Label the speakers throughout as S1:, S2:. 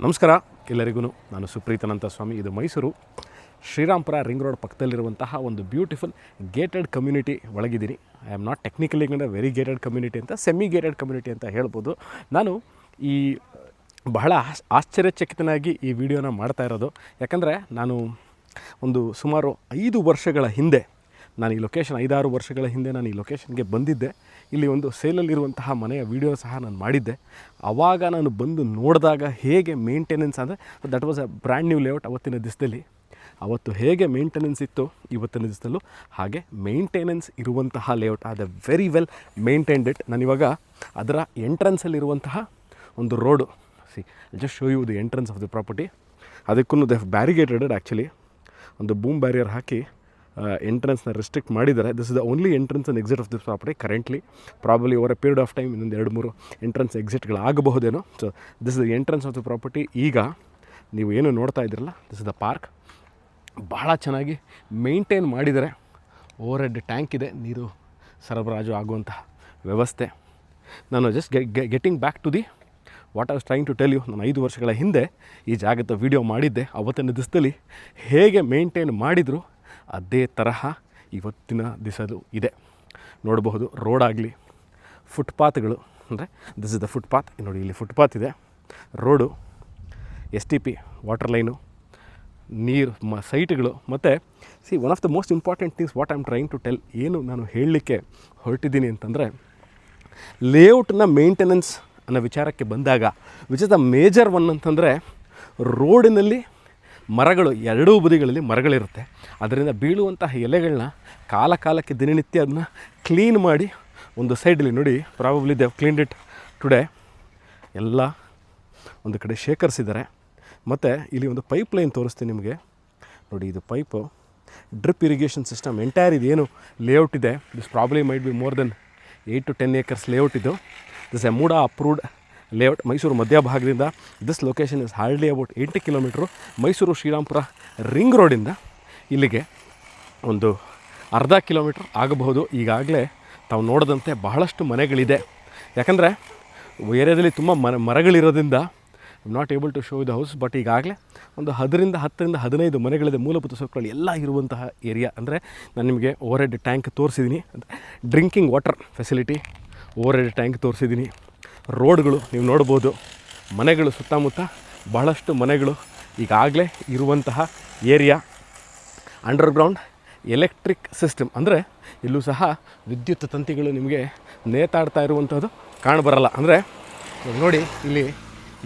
S1: ನಮಸ್ಕಾರ ಎಲ್ಲರಿಗೂ. ನಾನು ಸುಪ್ರೀತನಂತ ಸ್ವಾಮಿ. ಇದು ಮೈಸೂರು ಶ್ರೀರಾಮ್ಪುರ ರಿಂಗ್ ರೋಡ್ ಪಕ್ಕದಲ್ಲಿರುವಂತಹ ಒಂದು ಬ್ಯೂಟಿಫುಲ್ ಗೇಟೆಡ್ ಕಮ್ಯುನಿಟಿ ಒಳಗಿದ್ದೀನಿ. I am not technically very gated community ಅಂತ, ಸೆಮಿ ಗೇಟೆಡ್ ಕಮ್ಯುನಿಟಿ ಅಂತ ಹೇಳ್ಬೋದು. ನಾನು ಈ ಬಹಳ ಆಶ್ಚರ್ಯಚಕಿತನಾಗಿ ಈ ವಿಡಿಯೋನ ಮಾಡ್ತಾ ಇರೋದು. ಯಾಕಂದರೆ ನಾನು ಒಂದು ಸುಮಾರು 5 ವರ್ಷಗಳ ಹಿಂದೆ ನಾನು ಈ ಲೊಕೇಶನ್ 5-6 ವರ್ಷಗಳ ಹಿಂದೆ ನಾನು ಈ ಲೊಕೇಶನ್ಗೆ ಬಂದಿದ್ದೆ. ಇಲ್ಲಿ ಒಂದು ಸೇಲಲ್ಲಿರುವಂತಹ ಮನೆಯ ವಿಡಿಯೋ ಸಹ ನಾನು ಮಾಡಿದ್ದೆ. ಆವಾಗ ನಾನು ಬಂದು ನೋಡಿದಾಗ ಹೇಗೆ ಮೇಂಟೆನೆನ್ಸ್ ಅಂದರೆ that was a brand new layout. ಅವತ್ತಿನ ದಿವಸದಲ್ಲಿ ಅವತ್ತು ಹೇಗೆ ಮೇಂಟೆನೆನ್ಸ್ ಇತ್ತು ಇವತ್ತಿನ ದಿವಸದಲ್ಲೂ ಹಾಗೆ ಮೇಂಟೆನೆನ್ಸ್ ಇರುವಂತಹ ಲೇಔಟ್. ಅದು ವೆರಿ ವೆಲ್ ಮೇಂಟೈನ್ಡ್ ಇಟ್. ನಾನಿವಾಗ ಅದರ ಎಂಟ್ರೆನ್ಸಲ್ಲಿರುವಂತಹ ಒಂದು road just show you the entrance of the property. ಅದಕ್ಕೂ ದೇ ಬ್ಯಾರಿಗೇಟೆಡ್ ಆ್ಯಕ್ಚುಲಿ. ಒಂದು ಬೂಮ್ ಬ್ಯಾರಿಯರ್ ಹಾಕಿ ಎಂಟ್ರೆನ್ಸ್ನ ರೆಸ್ಟ್ರಿಕ್ಟ್ ಮಾಡಿದ್ದಾರೆ. This is the only entrance and exit of this property currently. Probably over a period of time ಇನ್ನೊಂದು 2-3 entrance ಎಕ್ಸಿಟ್ಗಳಾಗಬಹುದೇನೋ. So this is the entrance of the property. ಈಗ ನೀವು ಏನು ನೋಡ್ತಾ ಇದ್ದೀರಲ್ಲ, ದಿಸ್ ಇಸ್ ದ ಪಾರ್ಕ್. ಬಹಳ ಚೆನ್ನಾಗಿ ಮೇಂಟೈನ್ ಮಾಡಿದ್ದಾರೆ. ಓವರ್ ಹೆಡ್ ಟ್ಯಾಂಕ್ ಇದೆ, ನೀರು ಸರಬರಾಜು ಆಗುವಂತಹ ವ್ಯವಸ್ಥೆ. ನಾನು just getting back to the what I was trying to tell you. ನಾನು 5 ವರ್ಷಗಳ ಹಿಂದೆ ಈ ಜಾಗದ ವಿಡಿಯೋ ಮಾಡಿದ್ದೆ. ಅವತ್ತಿನ ದಿವಸದಲ್ಲಿ ಹೇಗೆ ಮೇಂಟೈನ್ ಮಾಡಿದರು ಅದೇ ತರಹ ಇವತ್ತಿನ ದಿವಸದು ಇದೆ. ನೋಡಬಹುದು ರೋಡ್ ಆಗಲಿ, ಫುಟ್ಪಾತ್ಗಳು, ಅಂದರೆ ದಿಸ್ ಇಸ್ ದ ಫುಟ್ಪಾತ್. ನೋಡಿ ಇಲ್ಲಿ ಫುಟ್ಪಾತ್ ಇದೆ, ರೋಡು, STP ವಾಟರ್ ಲೈನು, ನೀರು, ಸೈಟ್ಗಳು. ಮತ್ತು one of the most important things what I am trying to tell, ಏನು ನಾನು ಹೇಳಲಿಕ್ಕೆ ಹೊರಟಿದ್ದೀನಿ ಅಂತಂದರೆ, ಲೇಔಟ್ನ ಮೇಂಟೆನೆನ್ಸ್ ಅನ್ನೋ ವಿಚಾರಕ್ಕೆ ಬಂದಾಗ which is the major one ಅಂತಂದರೆ, ರೋಡಿನಲ್ಲಿ ಮರಗಳು, ಎರಡೂ ಬದಿಗಳಲ್ಲಿ ಮರಗಳಿರುತ್ತೆ. ಅದರಿಂದ ಬೀಳುವಂತಹ ಎಲೆಗಳನ್ನ ಕಾಲಕ್ಕೆ ದಿನನಿತ್ಯ ಅದನ್ನ ಕ್ಲೀನ್ ಮಾಡಿ ಒಂದು ಸೈಡಲ್ಲಿ ನೋಡಿ, probably they have cleaned it today. ಎಲ್ಲ ಒಂದು ಕಡೆ ಶೇಖರಿಸಿದ್ದಾರೆ. ಮತ್ತು ಇಲ್ಲಿ ಒಂದು ಪೈಪ್ ಲೈನ್ ತೋರಿಸ್ತೀನಿ ನಿಮಗೆ. ನೋಡಿ, ಇದು pipe drip irrigation system entire ಇದೇನು ಲೇಔಟ್ ಇದೆ, this probably might be more than 8 to 10 acres layout ಇದು. This a MUDA approved layout. Mysuru ಮಧ್ಯಭಾಗದಿಂದ this location is hardly about 8 kilometre. Mysuru Srirampura ring ರೋಡಿಂದ ಇಲ್ಲಿಗೆ ಒಂದು ಅರ್ಧ ಕಿಲೋಮೀಟ್ರ್ ಆಗಬಹುದು. ಈಗಾಗಲೇ ತಾವು ನೋಡಿದಂತೆ ಬಹಳಷ್ಟು ಮನೆಗಳಿದೆ. ಯಾಕಂದರೆ ಏರಿಯಾದಲ್ಲಿ ತುಂಬ ಮರಗಳಿರೋದ್ರಿಂದ I not able to show the house. But ಈಗಾಗಲೇ ಒಂದು 10ರಿಂದ 15 ಮನೆಗಳಿದೆ. ಮೂಲಭೂತ ಸೌಕರ್ಯಗಳು ಎಲ್ಲ ಇರುವಂತಹ ಏರಿಯಾ. ಅಂದರೆ ನಾನು ನಿಮಗೆ ಓವರ್ ಹೆಡ್ ಟ್ಯಾಂಕ್ ತೋರಿಸಿದ್ದೀನಿ, ಅಂದರೆ drinking water facility, over head tank ತೋರಿಸಿದ್ದೀನಿ. ರೋಡ್ಗಳು ನೀವು ನೋಡ್ಬೋದು, ಮನೆಗಳು ಸುತ್ತಮುತ್ತ ಬಹಳಷ್ಟು ಮನೆಗಳು ಈಗಾಗಲೇ ಇರುವಂತಹ ಏರಿಯಾ. ಅಂಡರ್ಗ್ರೌಂಡ್ ಎಲೆಕ್ಟ್ರಿಕ್ ಸಿಸ್ಟಮ್, ಅಂದರೆ ಇಲ್ಲೂ ಸಹ ವಿದ್ಯುತ್ ತಂತಿಗಳು ನಿಮಗೆ ನೇತಾಡ್ತಾ ಇರುವಂಥದ್ದು ಕಾಣಬರಲ್ಲ. ಅಂದರೆ ನೋಡಿ, ಇಲ್ಲಿ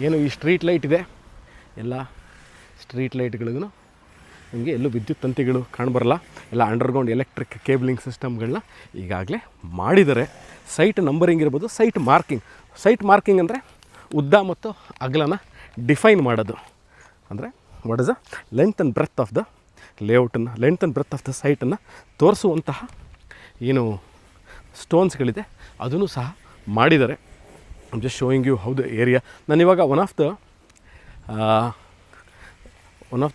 S1: ಏನು ಈ ಸ್ಟ್ರೀಟ್ ಲೈಟ್ ಇದೆ, ಎಲ್ಲ ಸ್ಟ್ರೀಟ್ ಲೈಟ್ಗಳಿಗೂ ನಿಮಗೆ ಎಲ್ಲೂ ವಿದ್ಯುತ್ ತಂತಿಗಳು ಕಾಣಬರಲ್ಲ. ಎಲ್ಲ ಅಂಡರ್ಗ್ರೌಂಡ್ ಎಲೆಕ್ಟ್ರಿಕ್ ಕೇಬಲಿಂಗ್ ಸಿಸ್ಟಮ್ಗಳನ್ನ ಈಗಾಗಲೇ ಮಾಡಿದ್ದಾರೆ. ಸೈಟ್ ನಂಬರಿಂಗ್ ಇರ್ಬೋದು, ಸೈಟ್ ಮಾರ್ಕಿಂಗ್ ಅಂದರೆ ಉದ್ದ ಮತ್ತು ಅಗಲನ ಡಿಫೈನ್ ಮಾಡೋದು. ಅಂದರೆ what is the length and breadth of the ಲೇಔಟನ್ನು, length and breadth of the ಸೈಟನ್ನು ತೋರಿಸುವಂತಹ ಏನು ಸ್ಟೋನ್ಸ್ಗಳಿದೆ ಅದನ್ನು ಸಹ ಮಾಡಿದ್ದಾರೆ. I'm just showing you how the area. ನಾನಿವಾಗ one of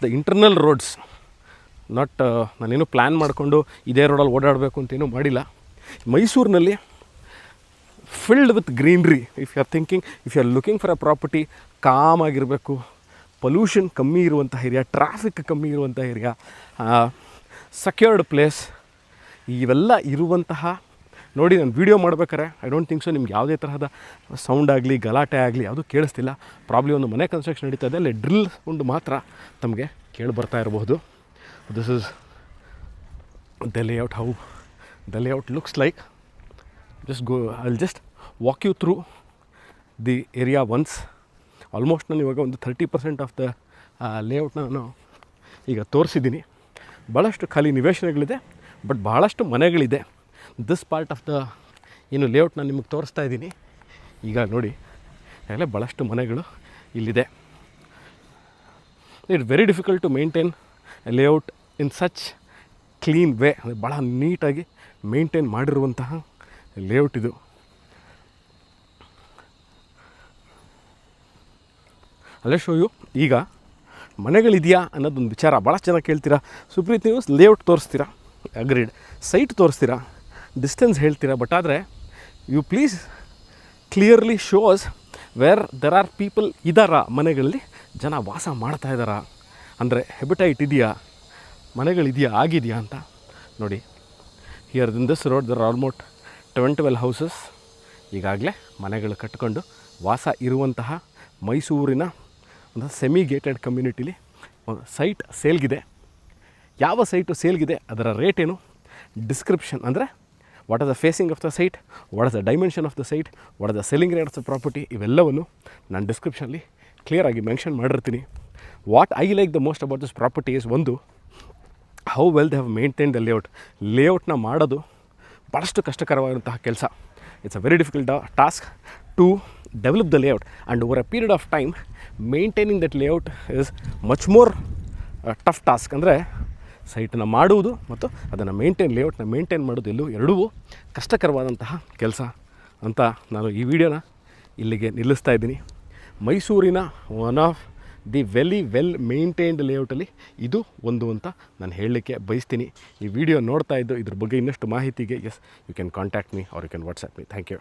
S1: the internal roads, not ನಾನೇನು ಪ್ಲ್ಯಾನ್ ಮಾಡಿಕೊಂಡು ಇದೇ ರೋಡಲ್ಲಿ ಓಡಾಡಬೇಕು ಅಂತೇನೂ ಮಾಡಿಲ್ಲ. ಮೈಸೂರಿನಲ್ಲಿ filled with greenery. If you are looking for a property, com ಆಗಿರಬೇಕು, ಪೊಲ್ಯೂಷನ್ ಕಮ್ಮಿ ಇರುವಂಥ ಏರಿಯಾ, ಟ್ರಾಫಿಕ್ ಕಮ್ಮಿ ಇರುವಂಥ ಏರಿಯಾ, ಸೆಕ್ಯೂರ್ಡ್ ಪ್ಲೇಸ್, ಇವೆಲ್ಲ ಇರುವಂತಹ ನೋಡಿ. ನಾನು ವೀಡಿಯೋ ಮಾಡ್ಬೇಕಾರೆ ಐ ಡೋಂಟ್ ಥಿಂಕ್ ಸೊ ನಿಮ್ಗೆ ಯಾವುದೇ ತರಹದ ಸೌಂಡ್ ಆಗಲಿ ಗಲಾಟೆ ಆಗಲಿ ಯಾವುದೂ ಕೇಳಿಸ್ತಿಲ್ಲ. ಪ್ರಾಬ್ಲಿ ಒಂದು ಮನೆ ಕನ್ಸ್ಟ್ರಕ್ಷನ್ ನಡೀತಾ ಇದೆ, ಅಲ್ಲಿ ಡ್ರಿಲ್ ಸೌಂಡ್ ಮಾತ್ರ ತಮಗೆ ಕೇಳಿ ಬರ್ತಾ ಇರಬಹುದು. This is the layout, how the layout looks like. I'll just walk you through the area once. Almost ನಾನು ಇವಾಗ ಒಂದು 30% ಆಫ್ ದ ಲೇಔಟ್ನ ನಾನು ಈಗ ತೋರಿಸಿದ್ದೀನಿ. ಭಾಳಷ್ಟು ಖಾಲಿ ನಿವೇಶನಗಳಿದೆ, ಬಟ್ ಭಾಳಷ್ಟು ಮನೆಗಳಿದೆ. ದಿಸ್ ಪಾರ್ಟ್ ಆಫ್ ದ ಏನು ಲೇಔಟ್ ನಾನು ನಿಮಗೆ ತೋರಿಸ್ತಾ ಇದ್ದೀನಿ. ಈಗ ನೋಡಿ, ಆಗಲೇ ಭಾಳಷ್ಟು ಮನೆಗಳು ಇಲ್ಲಿದೆ. It's very difficult to maintain layout in such clean way. ಅಂದರೆ ಭಾಳ ನೀಟಾಗಿ ಮೇಂಟೈನ್ ಮಾಡಿರುವಂತಹ ಲೇಔಟ್ ಇದು. ಅಲ್ಲೇ ಶೋ ಯು. ಈಗ ಮನೆಗಳಿದೆಯಾ ಅನ್ನೋದೊಂದು ವಿಚಾರ ಭಾಳಷ್ಟು ಜನ ಕೇಳ್ತೀರಾ. ಸುಪ್ರೀತ್, ನೀವು ಲೇಔಟ್ ತೋರಿಸ್ತೀರಾ, ಅಗ್ರೀಡ್, ಸೈಟ್ ತೋರಿಸ್ತೀರಾ, ಡಿಸ್ಟೆನ್ಸ್ ಹೇಳ್ತೀರಾ, ಬಟ್ ಆದರೆ you please clearly shows where there are people ಇದ್ದಾರಾ, ಮನೆಗಳಲ್ಲಿ ಜನ ವಾಸ ಮಾಡ್ತಾ ಇದ್ದಾರಾ, ಅಂದರೆ ಹೆಬಿಟೈಟ್ ಇದೆಯಾ, ಮನೆಗಳಿದೆಯಾ, ಆಗಿದೆಯಾ ಅಂತ ನೋಡಿ. Here in this road there almost 12 houses ಈಗಾಗಲೇ ಮನೆಗಳು ಕಟ್ಕೊಂಡು ವಾಸ ಇರುವಂತಹ ಮೈಸೂರಿನ ಒಂದು ಸೆಮಿ ಗೇಟೆಡ್ ಕಮ್ಯುನಿಟಿಲಿ ಒಂದು ಸೈಟ್ ಸೇಲ್ಗಿದೆ. ಯಾವ ಸೈಟು ಸೇಲ್ಗಿದೆ, ಅದರ ರೇಟ್ ಏನು, ಡಿಸ್ಕ್ರಿಪ್ಷನ್ ಅಂದರೆ what are the facing of the site, what are the dimension of the site, what are the selling rate of the property, ಇವೆಲ್ಲವನ್ನು ನಾನು ಡಿಸ್ಕ್ರಿಪ್ಷನಲ್ಲಿ ಕ್ಲಿಯರಾಗಿ ಮೆನ್ಷನ್ ಮಾಡಿರ್ತೀನಿ. What I like the most about this property is, ಒಂದು, how well they have maintain the ಲೇಔಟ್ನ ಮಾಡೋದು ಭಾಳಷ್ಟು ಕಷ್ಟಕರವಾದಂತಹ ಕೆಲಸ. It's a very difficult task to develop the layout and over a period of time maintaining that layout is much more tough task. ಅಂದರೆ ಸೈಟನ್ನು ಮಾಡುವುದು ಮತ್ತು ಅದನ್ನು ಲೇಔಟ್ನ ಮೇಂಟೈನ್ ಮಾಡೋದು ಎರಡೂ ಕಷ್ಟಕರವಾದಂತಹ ಕೆಲಸ ಅಂತ ನಾನು ಈ ವಿಡಿಯೋನ ಇಲ್ಲಿಗೆ ನಿಲ್ಲಿಸ್ತಾ ಇದ್ದೀನಿ. ಮೈಸೂರಿನ one of the well maintained ಲೇಔಟಲ್ಲಿ ಇದು ಒಂದು ಅಂತ ನಾನು ಹೇಳಲಿಕ್ಕೆ ಬಯಸ್ತೀನಿ. ಈ ವಿಡಿಯೋ ನೋಡ್ತಾ ಇದ್ದು ಇದ್ರ ಬಗ್ಗೆ ಇನ್ನಷ್ಟು ಮಾಹಿತಿಗೆ, you can contact me or you can WhatsApp me. Thank you.